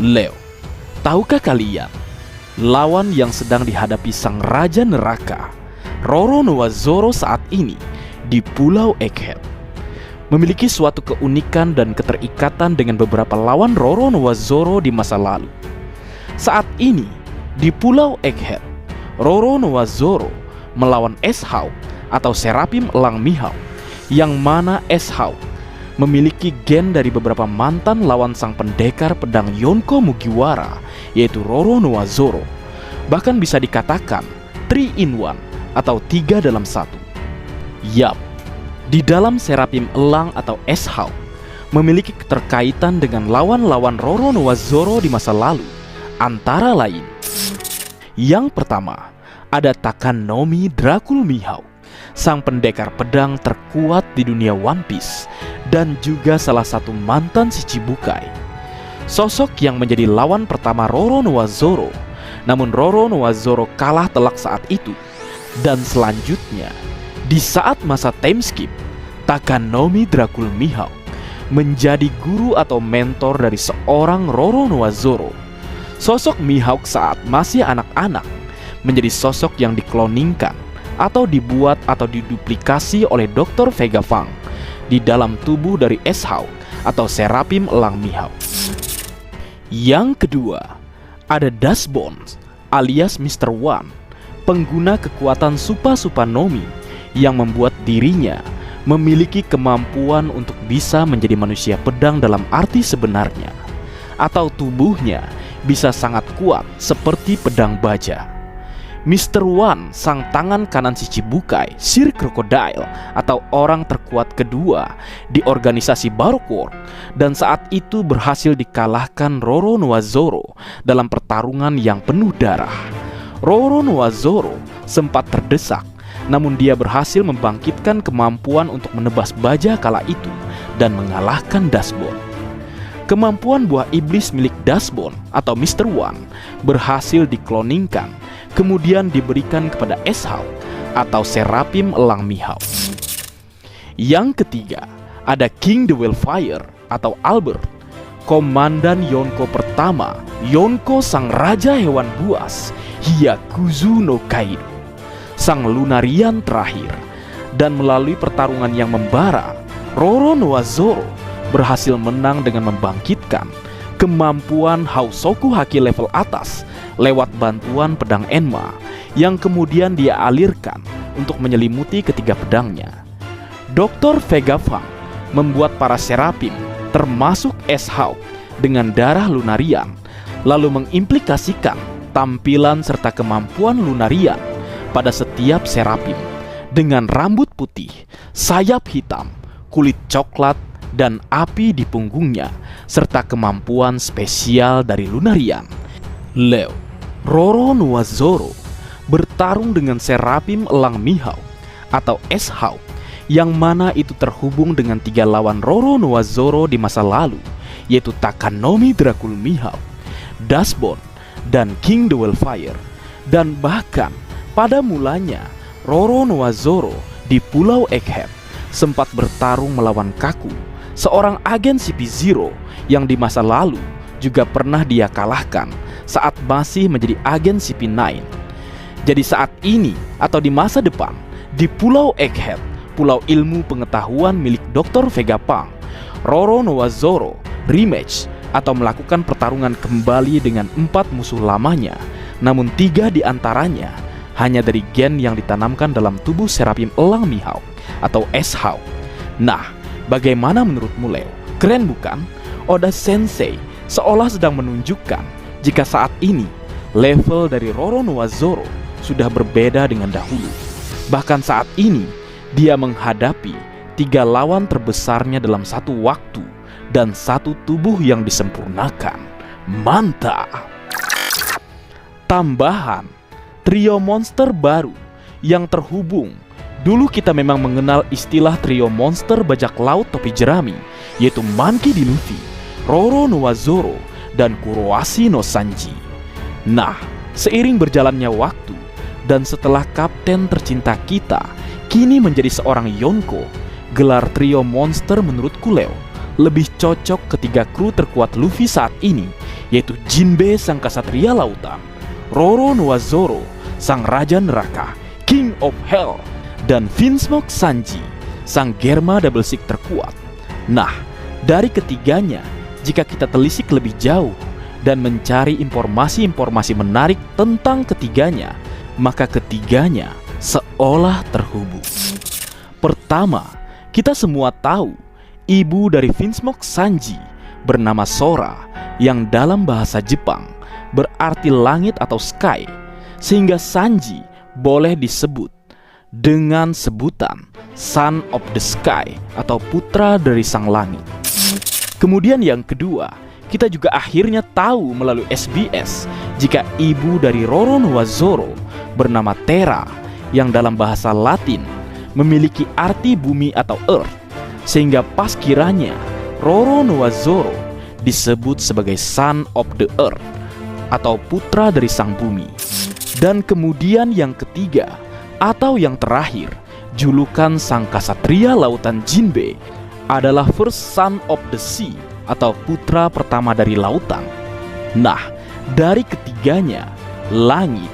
Leo, tahukah kalian, lawan yang sedang dihadapi sang Raja Neraka, Roronoa Zoro saat ini di Pulau Egghead, memiliki suatu keunikan dan keterikatan dengan beberapa lawan Roronoa Zoro di masa lalu. Saat ini, di Pulau Egghead, Roronoa Zoro melawan S-Hawk atau Seraphim Elang Mihawk, yang mana S-Hawk memiliki gen dari beberapa mantan lawan sang pendekar pedang Yonko Mugiwara, yaitu Roronoa Zoro. Bahkan bisa dikatakan 3 in 1 atau 3 dalam 1. Yap, di dalam Seraphim Elang atau S-Hawk memiliki keterkaitan dengan lawan-lawan Roronoa Zoro di masa lalu. Antara lain, yang pertama ada Takanomi Dracul Mihawk, sang pendekar pedang terkuat di dunia One Piece dan juga salah satu mantan Shichibukai. Sosok yang menjadi lawan pertama Roronoa Zoro, namun Roronoa Zoro kalah telak saat itu. Dan selanjutnya, di saat masa time skip, Takanomi Dracul Mihawk menjadi guru atau mentor dari seorang Roronoa Zoro. Sosok Mihawk saat masih anak-anak menjadi sosok yang dikloningkan atau dibuat atau diduplikasi oleh Dr. Vega Fang di dalam tubuh dari S-Hawk atau Seraphim Elang Mihawk. Yang kedua, ada Dustbone alias Mr. One, pengguna kekuatan Supanomi yang membuat dirinya memiliki kemampuan untuk bisa menjadi manusia pedang dalam arti sebenarnya, atau tubuhnya bisa sangat kuat seperti pedang baja. Mr. One, sang tangan kanan Shichibukai, Sir Crocodile atau orang terkuat kedua di organisasi Baroque World, dan saat itu berhasil dikalahkan Roronoa Zoro dalam pertarungan yang penuh darah. Roronoa Zoro sempat terdesak, namun dia berhasil membangkitkan kemampuan untuk menebas baja kala itu dan mengalahkan Dustbone. Kemampuan buah iblis milik Dustbone atau Mr. One berhasil dikloningkan, kemudian diberikan kepada S-Hawk atau Seraphim Elang Mihawk. Yang ketiga, ada King the Wildfire atau Albert, komandan Yonko pertama, Yonko sang raja hewan buas, Hyakuzu no Kaido, sang Lunarian terakhir. Dan melalui pertarungan yang membara, Roronoa Zoro berhasil menang dengan membangkitkan kemampuan Hausoku Haki level atas lewat bantuan pedang Enma yang kemudian dia alirkan untuk menyelimuti ketiga pedangnya. Dr. Vega Fang membuat para Seraphim termasuk S-Hawk dengan darah Lunarian, lalu mengimplikasikan tampilan serta kemampuan Lunarian pada setiap Seraphim dengan rambut putih, sayap hitam, kulit coklat, dan api di punggungnya, serta kemampuan spesial dari Lunarian. Leo, Roronoa Zoro bertarung dengan Seraphim Elang Mihawk atau S-Hawk, yang mana itu terhubung dengan 3 lawan Roronoa Zoro di masa lalu, yaitu Takanomi Dracul Mihawk, Dustbone, dan King the Wildfire. Dan bahkan pada mulanya Roronoa Zoro di Pulau Egghead sempat bertarung melawan Kaku, seorang agen CP0 yang di masa lalu juga pernah dia kalahkan saat masih menjadi agen CP9. Jadi saat ini atau di masa depan, di Pulau Egghead, pulau ilmu pengetahuan milik Dr. Vega Fang, Roronoa Zoro rematch atau melakukan pertarungan kembali dengan 4 musuh lamanya, namun 3 di antaranya hanya dari gen yang ditanamkan dalam tubuh Seraphim Elang Mihawk atau S-Hawk. Nah, bagaimana menurutmu, Leo? Keren bukan? Oda Sensei seolah sedang menunjukkan jika saat ini level dari Roronoa Zoro sudah berbeda dengan dahulu. Bahkan saat ini dia menghadapi 3 lawan terbesarnya dalam satu waktu dan satu tubuh yang disempurnakan. Mantap! Tambahan, trio monster baru yang terhubung. Dulu kita memang mengenal istilah trio monster bajak laut topi jerami, yaitu Monkey D. Luffy, Roronoa Zoro, dan Kuroashi no Sanji. Nah, seiring berjalannya waktu, dan setelah kapten tercinta kita kini menjadi seorang Yonko, gelar trio monster menurutku, Leo, lebih cocok ketiga kru terkuat Luffy saat ini, yaitu Jinbe sang kasatria lautan, Roro Noa Zoro sang raja neraka, King of Hell, dan Vinsmoke Sanji sang Germa Double Six terkuat. Nah, dari ketiganya, jika kita telisik lebih jauh dan mencari informasi-informasi menarik tentang ketiganya, maka ketiganya seolah terhubung. Pertama, kita semua tahu ibu dari Vinsmoke Sanji bernama Sora, yang dalam bahasa Jepang berarti langit atau sky, sehingga Sanji boleh disebut dengan sebutan Son of the Sky atau putra dari sang langit. Kemudian yang kedua, kita juga akhirnya tahu melalui SBS jika ibu dari Roro Noa Zoro bernama Terra, yang dalam bahasa Latin memiliki arti bumi atau earth, sehingga pas kiranya Roro Noa Zoro disebut sebagai Son of the Earth atau putra dari sang bumi. Dan kemudian yang ketiga atau yang terakhir, julukan sang kasatria lautan Jinbe adalah First Son of the Sea atau putra pertama dari lautan. Nah, dari ketiganya, langit,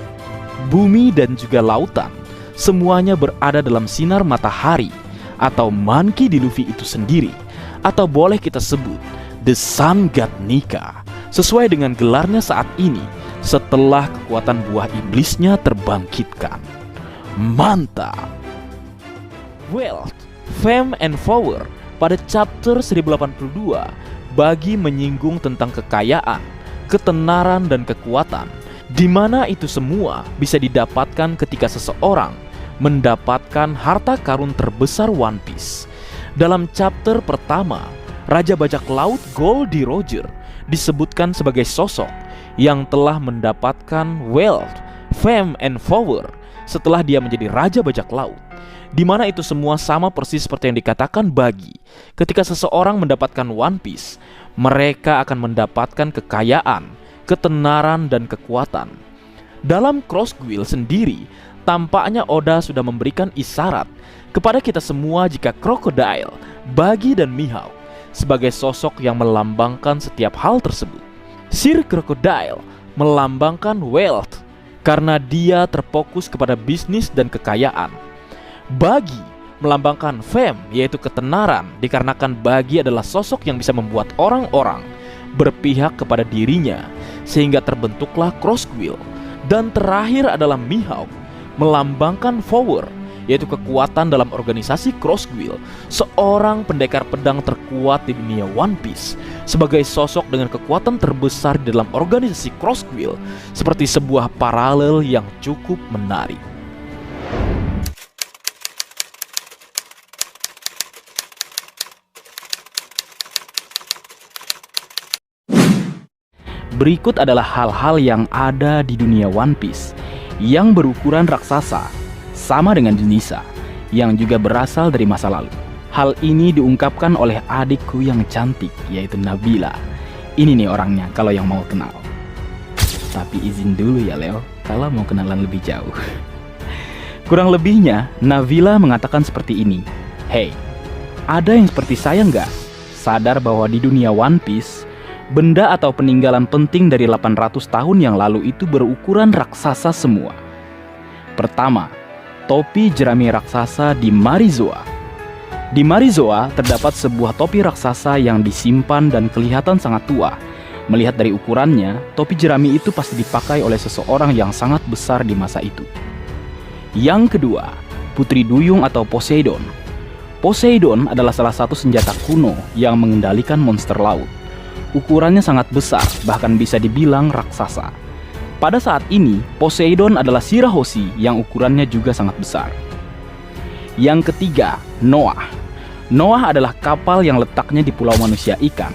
bumi dan juga lautan, semuanya berada dalam sinar matahari atau Monkey D. Luffy itu sendiri, atau boleh kita sebut The Sun God Nika, sesuai dengan gelarnya saat ini setelah kekuatan buah iblisnya terbangkitkan. Mantap! Wealth, Fame, and Power pada chapter 1082 bagi menyinggung tentang kekayaan, ketenaran, dan kekuatan, di mana itu semua bisa didapatkan ketika seseorang mendapatkan harta karun terbesar One Piece. Dalam chapter pertama, Raja Bajak Laut Goldie Roger disebutkan sebagai sosok yang telah mendapatkan wealth, fame, and power setelah dia menjadi Raja Bajak Laut, di mana itu semua sama persis seperti yang dikatakan Bagi. Ketika seseorang mendapatkan One Piece, mereka akan mendapatkan kekayaan, ketenaran, dan kekuatan. Dalam Cross Guild sendiri, tampaknya Oda sudah memberikan isyarat kepada kita semua jika Crocodile, Bagi, dan Mihawk sebagai sosok yang melambangkan setiap hal tersebut. Sir Crocodile melambangkan wealth karena dia terfokus kepada bisnis dan kekayaan. Bagi melambangkan fame, yaitu ketenaran, dikarenakan Bagi adalah sosok yang bisa membuat orang-orang berpihak kepada dirinya, sehingga terbentuklah Cross Guild. Dan terakhir adalah Mihawk melambangkan power, yaitu kekuatan dalam organisasi Cross Guild, seorang pendekar pedang terkuat di dunia One Piece, sebagai sosok dengan kekuatan terbesar di dalam organisasi Cross Guild, seperti sebuah paralel yang cukup menarik. Berikut adalah hal-hal yang ada di dunia One Piece yang berukuran raksasa, sama dengan Junisa, yang juga berasal dari masa lalu. Hal ini diungkapkan oleh adikku yang cantik, yaitu Nabila. Ini nih orangnya kalau yang mau kenal. Tapi izin dulu ya Leo, kalau mau kenalan lebih jauh. Kurang lebihnya, Nabila mengatakan seperti ini. Hey, ada yang seperti saya nggak? Sadar bahwa di dunia One Piece, benda atau peninggalan penting dari 800 tahun yang lalu itu berukuran raksasa semua. Pertama, topi jerami raksasa di Marizoa. Di Marizoa terdapat sebuah topi raksasa yang disimpan dan kelihatan sangat tua. Melihat dari ukurannya, topi jerami itu pasti dipakai oleh seseorang yang sangat besar di masa itu. Yang kedua, Putri Duyung atau Poseidon. Poseidon adalah salah satu senjata kuno yang mengendalikan monster laut. Ukurannya sangat besar, bahkan bisa dibilang raksasa. Pada saat ini, Poseidon adalah Shirahoshi yang ukurannya juga sangat besar. Yang ketiga, Noah. Noah adalah kapal yang letaknya di pulau manusia ikan.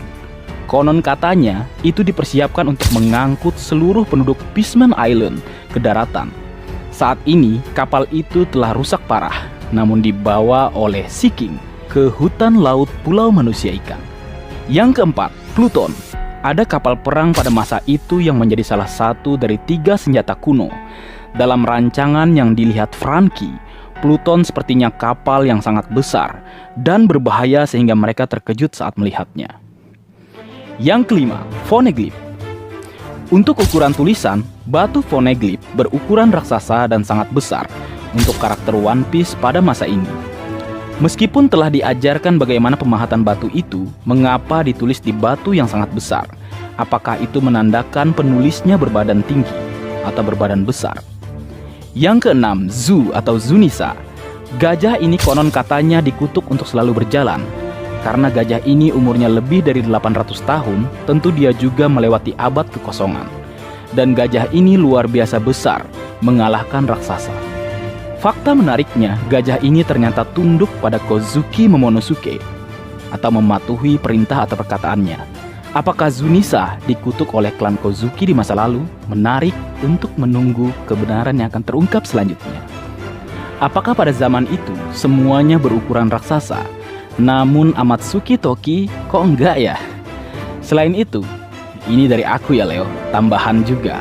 Konon katanya, itu dipersiapkan untuk mengangkut seluruh penduduk Fishman Island ke daratan. Saat ini, kapal itu telah rusak parah, namun dibawa oleh Sea King ke hutan laut pulau manusia ikan. Yang keempat, Pluton. Ada kapal perang pada masa itu yang menjadi salah satu dari 3 senjata kuno. Dalam rancangan yang dilihat Franky, Pluton sepertinya kapal yang sangat besar dan berbahaya sehingga mereka terkejut saat melihatnya. Yang kelima, Poneglyph. Untuk ukuran tulisan, batu poneglyph berukuran raksasa dan sangat besar untuk karakter One Piece pada masa ini. Meskipun telah diajarkan bagaimana pemahatan batu itu, mengapa ditulis di batu yang sangat besar? Apakah itu menandakan penulisnya berbadan tinggi atau berbadan besar? Yang keenam, Zu atau Zunisa. Gajah ini konon katanya dikutuk untuk selalu berjalan. Karena gajah ini umurnya lebih dari 800 tahun, tentu dia juga melewati abad kekosongan. Dan gajah ini luar biasa besar, mengalahkan raksasa. Fakta menariknya, gajah ini ternyata tunduk pada Kozuki Momonosuke atau mematuhi perintah atau perkataannya. Apakah Zunisa dikutuk oleh klan Kozuki di masa lalu? Menarik untuk menunggu kebenaran yang akan terungkap selanjutnya. Apakah pada zaman itu semuanya berukuran raksasa? Namun Amatsuki Toki kok enggak ya? Selain itu, ini dari aku ya Leo, tambahan juga.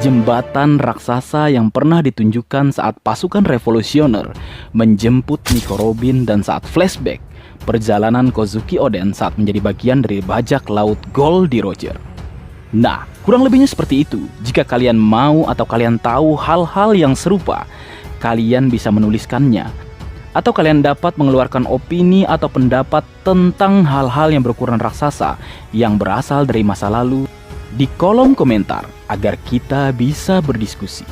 Jembatan raksasa yang pernah ditunjukkan saat pasukan revolusioner menjemput Nico Robin dan saat flashback perjalanan Kozuki Oden saat menjadi bagian dari bajak laut Goldie Roger. Nah, kurang lebihnya seperti itu. Jika kalian mau atau kalian tahu hal-hal yang serupa, kalian bisa menuliskannya. Atau kalian dapat mengeluarkan opini atau pendapat tentang hal-hal yang berukuran raksasa yang berasal dari masa lalu di kolom komentar agar kita bisa berdiskusi.